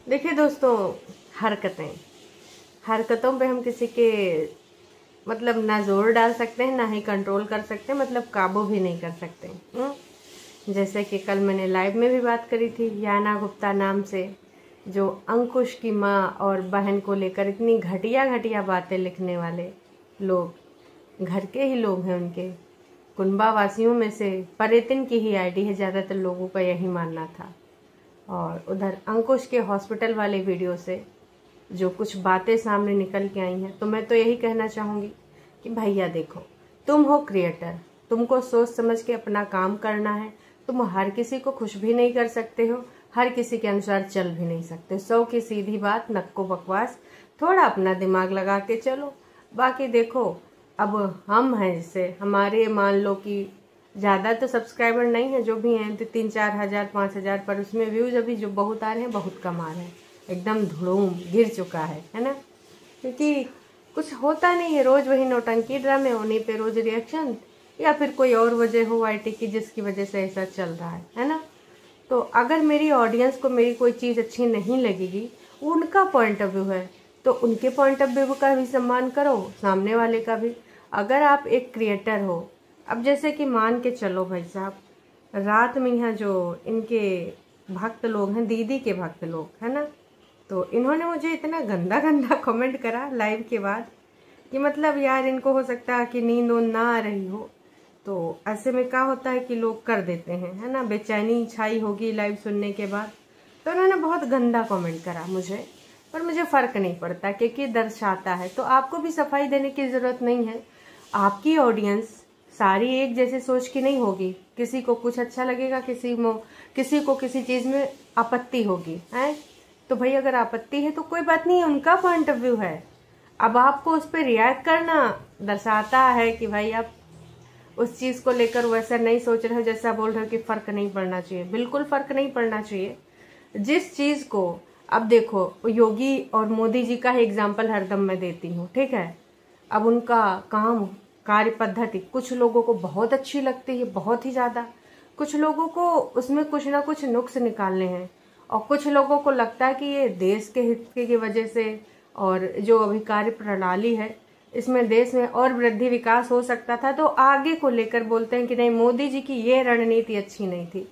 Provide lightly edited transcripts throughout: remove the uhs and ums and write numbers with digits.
देखिए दोस्तों, हरकतों पे हम किसी के मतलब ना जोर डाल सकते हैं, ना ही कंट्रोल कर सकते हैं, मतलब काबू भी नहीं कर सकते। जैसे कि कल मैंने लाइव में भी बात करी थी, याना गुप्ता नाम से, जो अंकुश की माँ और बहन को लेकर इतनी घटिया घटिया बातें लिखने वाले लोग, घर के ही लोग हैं, उनके कुनबा वासियों में से परेतिन की ही आईडी है, ज़्यादातर लोगों का यही मानना था। और उधर अंकुश के हॉस्पिटल वाले वीडियो से जो कुछ बातें सामने निकल के आई हैं, तो मैं तो यही कहना चाहूँगी कि भैया देखो, तुम हो क्रिएटर, तुमको सोच समझ के अपना काम करना है। तुम हर किसी को खुश भी नहीं कर सकते हो, हर किसी के अनुसार चल भी नहीं सकते। 100 की सीधी बात, नक्को बकवास, थोड़ा अपना दिमाग लगा के चलो। बाकी देखो, अब हम हैं, जैसे हमारे मान लो कि ज़्यादा तो सब्सक्राइबर नहीं है, जो भी हैं तो 3-4 हज़ार 5,000, पर उसमें व्यूज अभी जो बहुत आ रहे हैं, बहुत कम आ रहे हैं, एकदम धुड़ूम गिर चुका है ना। क्योंकि कुछ होता नहीं है, रोज वही नौटंकी ड्रामे, उन्हीं पे रोज रिएक्शन, या फिर कोई और वजह हो आईटी की जिसकी वजह से ऐसा चल रहा है ना। तो अगर मेरी ऑडियंस को मेरी कोई चीज़ अच्छी नहीं लगेगी, उनका पॉइंट ऑफ व्यू है, तो उनके पॉइंट ऑफ व्यू का भी सम्मान करो, सामने वाले का भी। अगर आप एक क्रिएटर हो, अब जैसे कि मान के चलो भाई साहब, रात में यहाँ जो इनके भक्त लोग हैं, दीदी के भक्त लोग है ना, तो इन्होंने मुझे इतना गंदा गंदा कमेंट करा लाइव के बाद कि मतलब यार, इनको हो सकता है कि नींद ना आ रही हो, तो ऐसे में क्या होता है कि लोग कर देते हैं, है ना, बेचैनी छाई होगी लाइव सुनने के बाद। तो उन्होंने बहुत गंदा कमेंट करा मुझे, पर मुझे फ़र्क नहीं पड़ता क्योंकि दर्शाता है। तो आपको भी सफाई देने की ज़रूरत नहीं है। आपकी ऑडियंस सारी एक जैसे सोच की नहीं होगी, किसी को कुछ अच्छा लगेगा, किसी को किसी चीज़ में आपत्ति होगी, है। तो भाई अगर आपत्ति है तो कोई बात नहीं है, उनका पॉइंट ऑफ व्यू है। अब आपको उस पर रिएक्ट करना दर्शाता है कि भाई आप उस चीज़ को लेकर वैसा नहीं सोच रहे हो, जैसा बोल रहे हो कि फ़र्क नहीं पड़ना चाहिए। बिल्कुल फ़र्क नहीं पड़ना चाहिए। जिस चीज़ को, अब देखो, योगी और मोदी जी का ही एग्जाम्पल हरदम मैं देती हूँ, ठीक है। अब उनका काम, कार्य पद्धति कुछ लोगों को बहुत अच्छी लगती है, बहुत ही ज़्यादा। कुछ लोगों को उसमें कुछ ना कुछ नुक्स निकालने हैं, और कुछ लोगों को लगता है कि ये देश के हित की वजह से, और जो अभी कार्य प्रणाली है, इसमें देश में और वृद्धि विकास हो सकता था, तो आगे को लेकर बोलते हैं कि नहीं, मोदी जी की ये रणनीति अच्छी नहीं थी।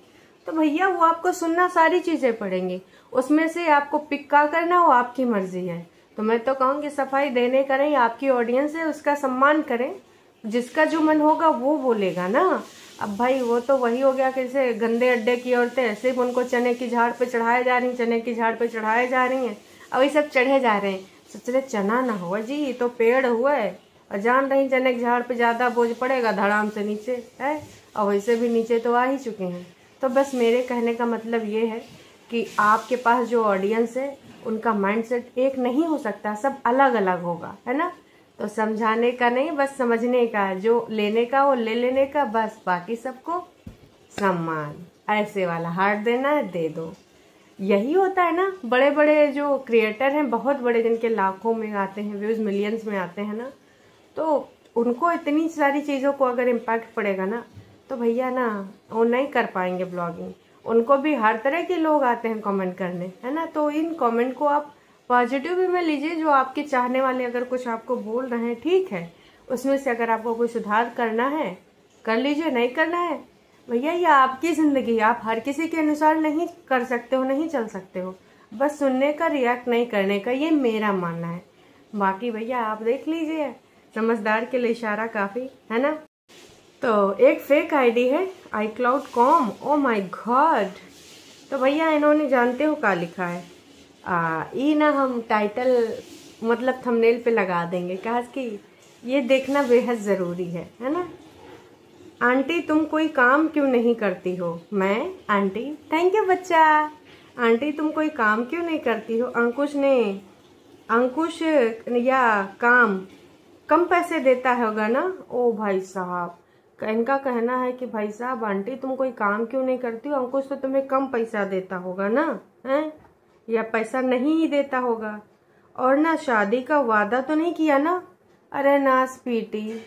तो भैया वो आपको सुनना सारी चीज़ें पड़ेंगी, उसमें से आपको पिक का करना वो आपकी मर्जी है। तो मैं तो कहूँगी सफाई देने करें, आपकी ऑडियंस है उसका सम्मान करें, जिसका जो मन होगा वो बोलेगा ना। अब भाई वो तो वही हो गया कि जैसे गंदे अड्डे की औरतें, ऐसे ही उनको चने की झाड़ पे चढ़ाए जा रही हैं, चने की झाड़ पे चढ़ाए जा रही हैं, और ये सब चढ़े जा रहे हैं। सोच चना ना हुआ जी, ये तो पेड़ हुआ है, और जान रही चने की झाड़ पे ज़्यादा बोझ पड़ेगा, धड़ाम से नीचे है, और वैसे भी नीचे तो आ ही चुके हैं। तो बस मेरे कहने का मतलब ये है कि आपके पास जो ऑडियंस है, उनका माइंडसेट एक नहीं हो सकता, सब अलग अलग होगा, है ना। तो समझाने का नहीं, बस समझने का, जो लेने का वो ले लेने का, बस बाकी सबको सम्मान। ऐसे वाला हार्ट देना है, दे दो। यही होता है ना। बड़े बड़े जो क्रिएटर हैं, बहुत बड़े, जिनके लाखों में आते हैं व्यूज, मिलियंस में आते हैं ना, तो उनको इतनी सारी चीज़ों को अगर इम्पैक्ट पड़ेगा ना, तो भैया ना वो नहीं कर पाएंगे ब्लॉगिंग। उनको भी हर तरह के लोग आते हैं कमेंट करने, है ना। तो इन कमेंट को आप पॉजिटिव वे में लीजिए। जो आपके चाहने वाले अगर कुछ आपको बोल रहे हैं, ठीक है, उसमें से अगर आपको कोई सुधार करना है कर लीजिए, नहीं करना है भैया ये आपकी ज़िंदगी, आप हर किसी के अनुसार नहीं कर सकते हो, नहीं चल सकते हो। बस सुनने का, रिएक्ट नहीं करने का, ये मेरा मानना है। बाकी भैया आप देख लीजिए, समझदार के लिए इशारा काफ़ी है ना। तो एक फेक आईडी है iCloud.com, ओ माय गॉड। तो भैया इन्होंने जानते हो क्या लिखा है, ये ना हम टाइटल मतलब थंबनेल पे लगा देंगे, कहा कि ये देखना बेहद ज़रूरी है ना। आंटी तुम कोई काम क्यों नहीं करती हो? मैं आंटी, थैंक यू बच्चा। आंटी तुम कोई काम क्यों नहीं करती हो? अंकुश या काम कम पैसे देता होगा ना। ओ भाई साहब, इनका कहना है कि भाई साहब आंटी तुम कोई काम क्यों नहीं करती हो, अंकुश तो तुम्हें कम पैसा देता होगा ना, हैं, या पैसा नहीं ही देता होगा। और ना शादी का वादा तो नहीं किया ना। अरे ना स्वीटी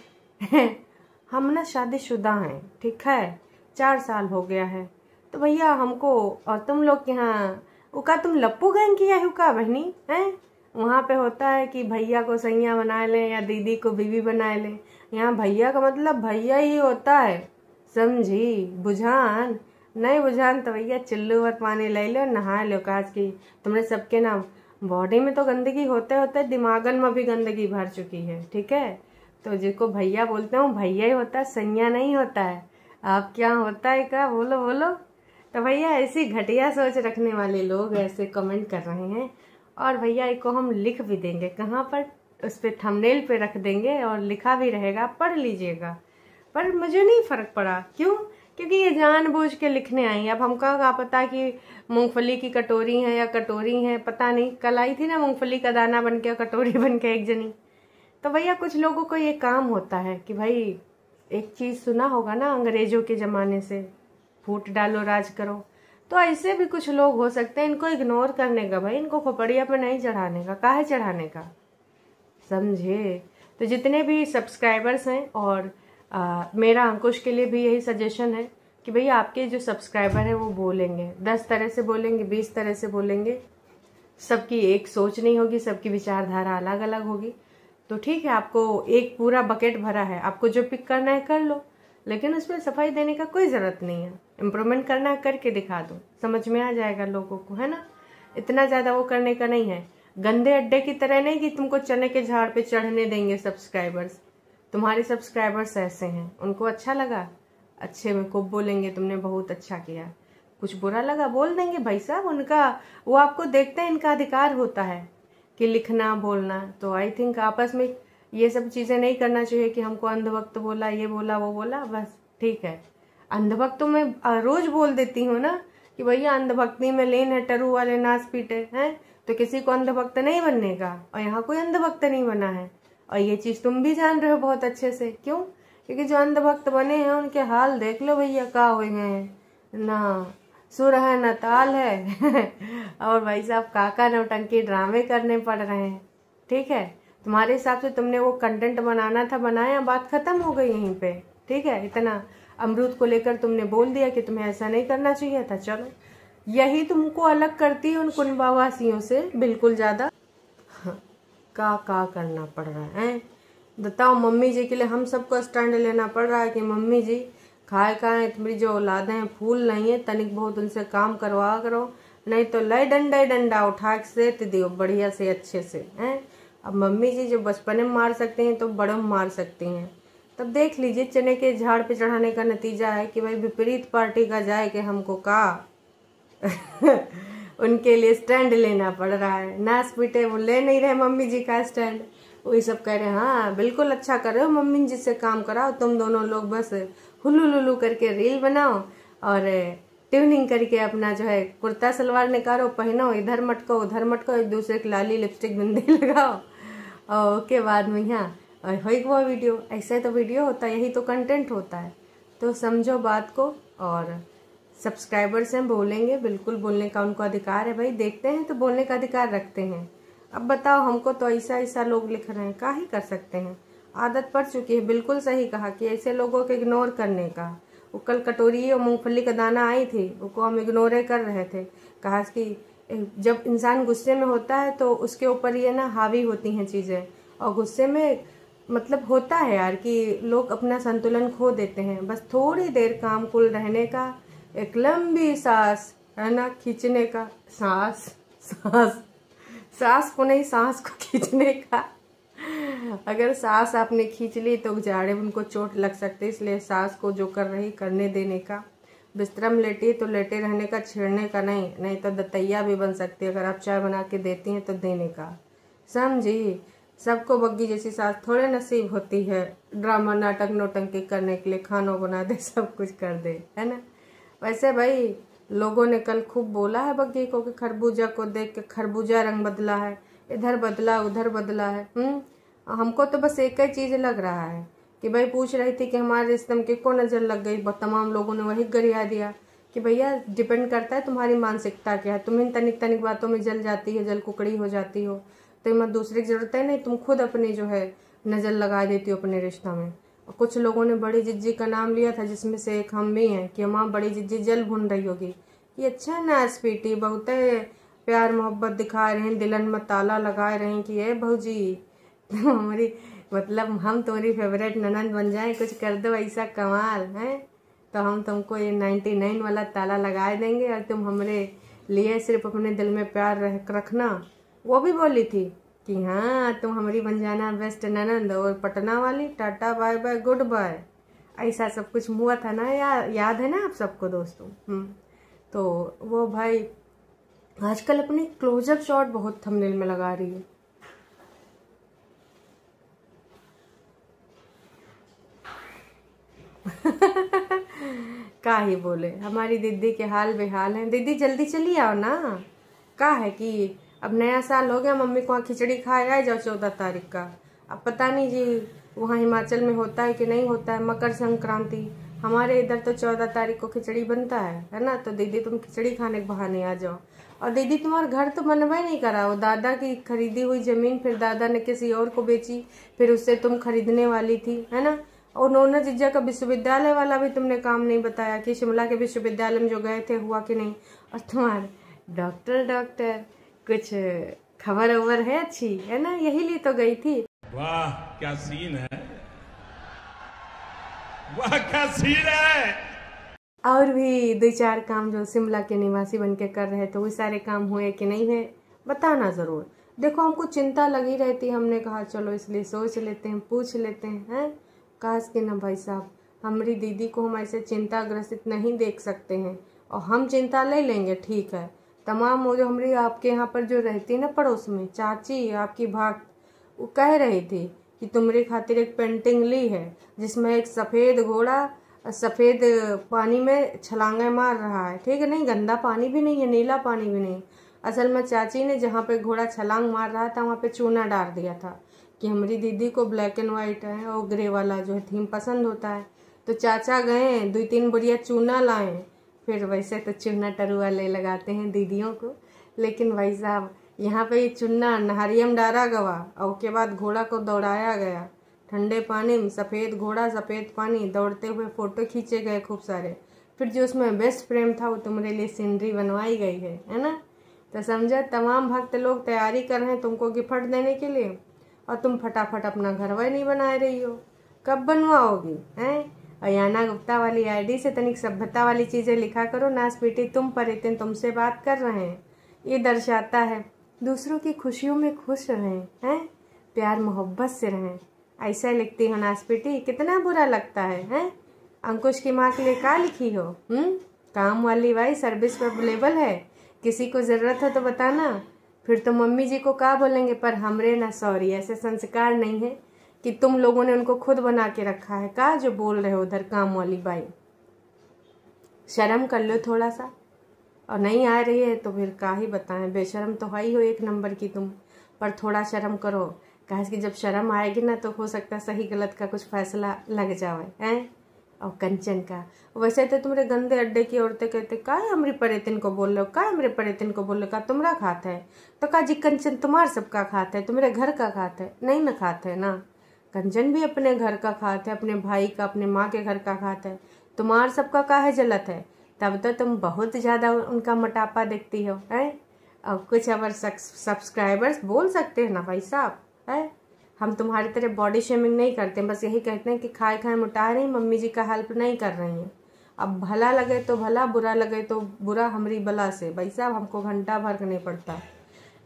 हम ना शादीशुदा हैं, ठीक है, 4 साल हो गया है। तो भैया हमको और तुम लोग के यहाँ उका तुम लप्पू गैंग किया है का बहनी हैं। वहाँ पे होता है कि भैया को सैया बना लें या दीदी को बीवी बना लें। यहाँ भैया का मतलब भैया ही होता है, समझी। बुझान नहीं बुझान तो भैया चिल्लू भर पानी ले लो, नहा लो। काज की तुमने सबके नाम, बॉडी में तो गंदगी होते होते दिमागन में भी गंदगी भर चुकी है, ठीक है। तो जिसको भैया बोलते हो भैया ही होता है, सैया नहीं होता है। आप क्या होता है क्या, बोलो बोलो। तो भैया ऐसी घटिया सोच रखने वाले लोग ऐसे कमेंट कर रहे हैं। और भैया इसको हम लिख भी देंगे कहाँ पर, उस पर थंबनेल पे रख देंगे और लिखा भी रहेगा, पढ़ लीजिएगा। पर मुझे नहीं फर्क पड़ा, क्यों? क्योंकि ये जानबूझ के लिखने आई। अब हमको क्या पता कि मूंगफली की कटोरी है या कटोरी है, पता नहीं। कल आई थी ना मूंगफली का दाना बन के कटोरी बन के एक जनी। तो भैया कुछ लोगों को ये काम होता है कि भाई एक चीज़ सुना होगा ना अंग्रेजों के ज़माने से, फूट डालो राज करो। तो ऐसे भी कुछ लोग हो सकते हैं, इनको इग्नोर करने का भाई, इनको खोपड़िया पे नहीं चढ़ाने का, काहे चढ़ाने का, समझे। तो जितने भी सब्सक्राइबर्स हैं और मेरा अंकुश के लिए भी यही सजेशन है कि भैया आपके जो सब्सक्राइबर हैं वो बोलेंगे, 10 तरह से बोलेंगे, 20 तरह से बोलेंगे, सबकी एक सोच नहीं होगी, सबकी विचारधारा अलग अलग होगी। तो ठीक है, आपको एक पूरा बकेट भरा है, आपको जो पिक करना है कर लो, लेकिन उसमें सफाई देने का कोई ज़रूरत नहीं है। इम्प्रूवमेंट करना है करके दिखा दो, समझ में आ जाएगा लोगों को, है ना। इतना ज़्यादा वो करने का नहीं है। गंदे अड्डे की तरह नहीं कि तुमको चने के झाड़ पे चढ़ने देंगे सब्सक्राइबर्स। तुम्हारे सब्सक्राइबर्स ऐसे हैं, उनको अच्छा लगा, अच्छे में खूब बोलेंगे तुमने बहुत अच्छा किया। कुछ बुरा लगा बोल देंगे, भाई साहब उनका, वो आपको देखते हैं, इनका अधिकार होता है कि लिखना बोलना। तो आई थिंक आपस में ये सब चीज़ें नहीं करना चाहिए कि हमको अंधभक्त बोला, ये बोला, वो बोला, बस ठीक है। अंधभक्त मैं रोज बोल देती हूँ ना कि भैया अंधभक्ति में लीन है, टरू वाले नाच पीटे हैं। तो किसी को अंधभक्त नहीं बनने का, और यहाँ कोई अंधभक्त नहीं बना है। और ये चीज़ तुम भी जान रहे हो बहुत अच्छे से, क्यों? क्योंकि जो अंधभक्त बने हैं उनके हाल देख लो भैया, क्या हो गए हैं ना, सुर है न ताल है और भाई साहब काका नौटंकी ड्रामे करने पड़ रहे हैं, ठीक है। तुम्हारे हिसाब से तुमने वो कंटेंट बनाना था, बनाया, बात खत्म हो गई यहीं पे, ठीक है। इतना अमरूद को लेकर तुमने बोल दिया कि तुम्हें ऐसा नहीं करना चाहिए था, चलो यही तुमको अलग करती है उन कुनबावासियों से बिल्कुल ज़्यादा। का करना पड़ रहा है, बताओ। मम्मी जी के लिए हम सबको स्टैंड लेना पड़ रहा है कि मम्मी जी खाए खाए, तुम्हारी जो औलादें हैं फूल नहीं है, तनिक बहुत उनसे काम करवा करो, नहीं तो लय डंडा उठा के सेत दियो बढ़िया से अच्छे से, हैं। अब मम्मी जी जो बचपन में मार सकते हैं तो बड़ों में मार सकती हैं। तब देख लीजिए चने के झाड़ पे चढ़ाने का नतीजा है कि भाई विपरीत पार्टी का जाए कि हमको का उनके लिए स्टैंड लेना पड़ रहा है। नाच पीटे वो ले नहीं रहे मम्मी जी का स्टैंड, वही सब कह रहे हैं हाँ बिल्कुल अच्छा कर रहे हो, मम्मी जी से काम कराओ, तुम दोनों लोग बस हुलू लुलू करके रील बनाओ और ट्यूनिंग करके अपना जो है कुर्ता सलवार निकालो, पहनो, इधर मटको उधर मटको, एक दूसरे की लाली लिपस्टिक बिंदी लगाओ और उसके बाद में यहाँ और हो वो वीडियो। ऐसे तो वीडियो होता है, यही तो कंटेंट होता है। तो समझो बात को। और सब्सक्राइबर्स हैं, बोलेंगे, बिल्कुल बोलने का उनको अधिकार है भाई, देखते हैं तो बोलने का अधिकार रखते हैं। अब बताओ हमको तो ऐसा लोग लिख रहे हैं, क्या ही कर सकते हैं, आदत पड़ चुकी है। बिल्कुल सही कहा कि ऐसे लोगों को इग्नोर करने का। वो कल कटोरी और मूंगफली का दाना आई थी, उसको हम इग्नोर कर रहे थे। कहा कि जब इंसान गुस्से में होता है तो उसके ऊपर ये ना हावी होती हैं चीज़ें, और गुस्से में मतलब होता है यार कि लोग अपना संतुलन खो देते हैं। बस थोड़ी देर काम कुल रहने का, एक लंबी सांस है ना खींचने का, सांस को नहीं, सांस को खींचने का। अगर सांस आपने खींच ली तो जाड़े उनको चोट लग सकती है, इसलिए सांस को जो कर रही करने देने का। बिस्तर में लेटी तो लेटे रहने का, छेड़ने का नहीं तो दतैया भी बन सकती है। अगर आप चाय बना के देती हैं तो देने का, समझी। सबको बग्गी जैसी सास थोड़े नसीब होती है, ड्रामा नाटक नौटंकी करने के लिए, खानों बना दे, सब कुछ कर दे, है ना। वैसे भाई लोगों ने कल खूब बोला है बग्गी को कि खरबूजा को देख के खरबूजा रंग बदला है, इधर बदला उधर बदला है। हमको तो बस एक ही चीज़ लग रहा है कि भाई पूछ रही थी कि हमारे रिश्ते में किसको नज़र लग गई, तमाम लोगों ने वही गरिया दिया कि भैया डिपेंड करता है तुम्हारी मानसिकता क्या है। तुम इन तनिक तनिक बातों में जल जाती है, जल कुकड़ी हो जाती हो, तो मत दूसरे की जरूरत है नहीं, तुम खुद अपनी जो है नज़र लगा देती हो अपने रिश्ता में। और कुछ लोगों ने बड़ी जिज्जी का नाम लिया था, जिसमें से एक हम भी हैं कि माँ बड़ी जिज्जी जल भून रही होगी। ये अच्छा नाच पीटी बहुत प्यार मोहब्बत दिखा रहे हैं, दिलन में ताला लगा रहे हैं कि ए भौजी हमारी मतलब हम तुम्हारी फेवरेट ननद बन जाए, कुछ कर दो ऐसा कमाल है तो हम तुमको ये 99 वाला ताला लगा देंगे और तुम हमारे लिए सिर्फ अपने दिल में प्यार रखना। वो भी बोली थी कि हाँ तुम हमारी बन जाना बेस्ट ननद, और पटना वाली tata bye bye goodbye, ऐसा सब कुछ हुआ था ना, याद है ना आप सबको दोस्तों। तो वो भाई आजकल अपने क्लोजअप शॉट बहुत थंबनेल में लगा रही है। का ही बोले, हमारी दीदी के हाल बेहाल हैं। दीदी जल्दी चली आओ ना, का है कि अब नया साल हो गया, मम्मी को वहाँ खिचड़ी खाए आ जाओ 14 तारीख का। अब पता नहीं जी वहाँ हिमाचल में होता है कि नहीं होता है मकर संक्रांति, हमारे इधर तो 14 तारीख को खिचड़ी बनता है ना। तो दीदी तुम खिचड़ी खाने के बहाने आ जाओ। और दीदी तुम्हारा घर तो बनवा ही नहीं करा, वो दादा की खरीदी हुई जमीन फिर दादा ने किसी और को बेची, फिर उससे तुम खरीदने वाली थी, है ना। और नोना जीजा का विश्वविद्यालय वाला भी तुमने काम नहीं बताया कि शिमला के विश्वविद्यालय में जो गए थे हुआ कि नहीं। और तुम्हारे डॉक्टर कुछ खबर ओवर है अच्छी, है ना, यही लिए तो गई थी। वाह क्या सीन है, वाह क्या सीन है। और भी 2-4 काम जो शिमला के निवासी बनके कर रहे थे, वो सारे काम हुए कि नहीं है बताना जरूर। देखो हमको चिंता लगी रहती, हमने कहा चलो इसलिए सोच लेते हैं, पूछ लेते हैं। काश कि ना भाई साहब हमारी दीदी को हम ऐसे चिंताग्रसित नहीं देख सकते हैं, और हम चिंता ले लेंगे ठीक है। तमाम वो जो हमारी आपके यहाँ पर जो रहती है ना पड़ोस में चाची आपकी भाग, वो कह रही थी कि तुम्हारी खातिर एक पेंटिंग ली है जिसमें एक सफ़ेद घोड़ा सफ़ेद पानी में छलांगे मार रहा है, ठीक है, नहीं गंदा पानी भी नहीं है, नीला पानी भी नहीं। असल में चाची ने जहाँ पे घोड़ा छलांग मार रहा था वहाँ पे चूना डाल दिया था कि हमारी दीदी को ब्लैक एंड वाइट है और ग्रे वाला जो है थीम पसंद होता है। तो चाचा गए 2-3 बुढ़िया चूना लाए, फिर वैसे तो चूना टरुआ ले लगाते हैं दीदियों को, लेकिन भाई साहब यहाँ पे ये चूना नहरिया में डाला गवा और उसके बाद घोड़ा को दौड़ाया गया ठंडे पानी में, सफ़ेद घोड़ा सफ़ेद पानी, दौड़ते हुए फ़ोटो खींचे गए खूब सारे। फिर जो उसमें बेस्ट फ्रेम था वो तुम्हारे लिए सीनरी बनवाई गई है ना। तो समझा तमाम भक्त लोग तैयारी कर रहे हैं तुमको गिफ्ट देने के लिए, और तुम फटाफट अपना घरवा नहीं बना रही हो। कब बनवाओगी हैं? अयाना गुप्ता वाली आईडी से तनिक सभ्यता वाली चीज़ें लिखा करो, नासपीटी तुम पर इतने तुमसे बात कर रहे हैं। ये दर्शाता है दूसरों की खुशियों में खुश रहें, हैं, प्यार मोहब्बत से रहें, ऐसा लिखती हो नासपीटी, कितना बुरा लगता है हैं? अंकुश की माँ के लिए क्या लिखी हो? काम वाली भाई सर्विस पर अवेलेबल है, किसी को ज़रूरत हो तो बताना। फिर तो मम्मी जी को क्या बोलेंगे, पर हमरे ना सॉरी ऐसे संस्कार नहीं है कि तुम लोगों ने उनको खुद बना के रखा है। का जो बोल रहे हो उधर काम वाली बाई, शर्म कर लो थोड़ा सा। और नहीं आ रही है तो फिर का ही बताएं, बेशर्म तो है ही हो एक नंबर की तुम, पर थोड़ा शर्म करो। कहे कि जब शर्म आएगी ना तो हो सकता है सही गलत का कुछ फैसला लग जाए हैं। और कंचन का वैसे तो तुम्हारे गंदे अड्डे की औरतें कहते का हमरे परेतिन को बोल लो, का हमरे परेतिन को बोल लो, का तुम्हारा खाता है तो का जी कंचन तुम्हार सबका खाता है, तुम्हारे घर का खाता है नहीं ना खाता है ना। कंचन भी अपने घर का खाता है, अपने भाई का अपने माँ के घर का खाता है, तुम्हार सबका काहे जलत है। तब तो तुम बहुत ज़्यादा उनका मोटापा देखती हो है। और कुछ अवर सब्सक्राइबर्स बोल सकते हैं ना भाई साहब है, हम तुम्हारी तरह बॉडी शेमिंग नहीं करते, बस यही कहते हैं कि खाए खाए मोटा रही, मम्मी जी का हेल्प नहीं कर रही हैं। अब भला लगे तो भला, बुरा लगे तो बुरा, हमारी बला से भाई साहब हमको घंटा भर नहीं पड़ता।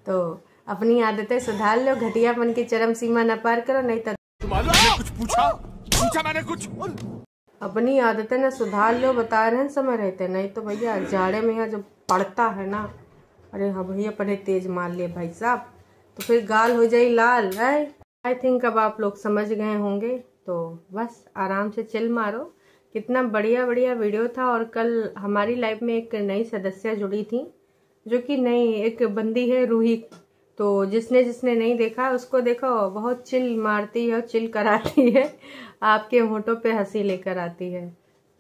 तो अपनी आदतें सुधार लो, घटियापन की चरम सीमा न पार करो, नहीं तो कुछ पूछा मैंने कुछ। अपनी आदतें न सुधार लो, बता रहे हैं समय रहते, नहीं तो भैया जाड़े में यहाँ जो पड़ता है ना, अरे हाँ भैया अपने तेज मार लिए भाई साहब, तो फिर गाल हो जाए लाल है। आई थिंक अब आप लोग समझ गए होंगे, तो बस आराम से चिल मारो। कितना बढ़िया बढ़िया वीडियो था। और कल हमारी लाइफ में एक नई सदस्य जुड़ी थी, जो कि नई एक बंदी है रूही। तो जिसने जिसने नहीं देखा उसको देखो, बहुत चिल मारती है, चिल कराती है, आपके होठों पे हंसी लेकर आती है।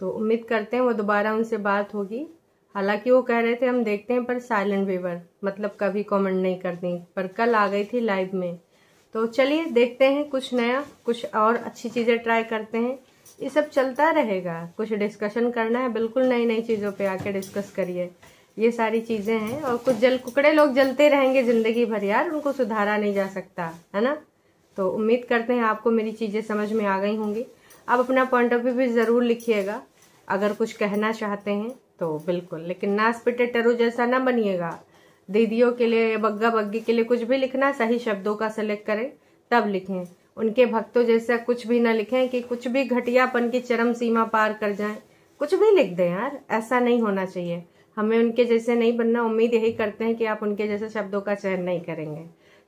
तो उम्मीद करते हैं वो दोबारा उनसे बात होगी। हालांकि वो कह रहे थे हम देखते हैं पर साइलेंट व्यूअर, मतलब कभी कमेंट नहीं करती, पर कल आ गई थी लाइव में। तो चलिए देखते हैं कुछ नया, कुछ और अच्छी चीज़ें ट्राई करते हैं। ये सब चलता रहेगा, कुछ डिस्कशन करना है बिल्कुल नई नई चीज़ों पे आके डिस्कस करिए। ये सारी चीज़ें हैं। और कुछ जल कुकड़े लोग जलते रहेंगे ज़िंदगी भर यार, उनको सुधारा नहीं जा सकता है ना। तो उम्मीद करते हैं आपको मेरी चीज़ें समझ में आ गई होंगी। आप अपना पॉइंट ऑफ व्यू भी ज़रूर लिखिएगा, अगर कुछ कहना चाहते हैं तो बिल्कुल, लेकिन नास पिटे टरू जैसा ना बनिएगा। दीदियों के लिए, बग्गा बग्गी के लिए कुछ भी लिखना सही शब्दों का सेलेक्ट करें तब लिखें। उनके भक्तों जैसा कुछ भी ना लिखें कि कुछ भी घटियापन की चरम सीमा पार कर जाएं। कुछ भी लिख दें यार, ऐसा नहीं होना चाहिए। हमें उनके जैसे नहीं बनना। उम्मीद यही करते हैं कि आप उनके जैसे शब्दों का चयन नहीं करेंगे।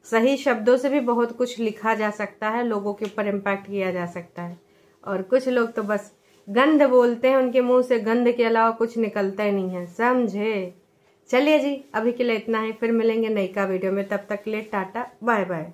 सही शब्दों से भी बहुत कुछ लिखा जा सकता है, लोगों के ऊपर इम्पैक्ट किया जा सकता है। और कुछ लोग तो बस गंध बोलते हैं, उनके मुंह से गंध के अलावा कुछ निकलता ही नहीं है, समझे। चलिए जी, अभी के लिए इतना ही, फिर मिलेंगे नई का वीडियो में। तब तक के लिए टाटा बाय बाय।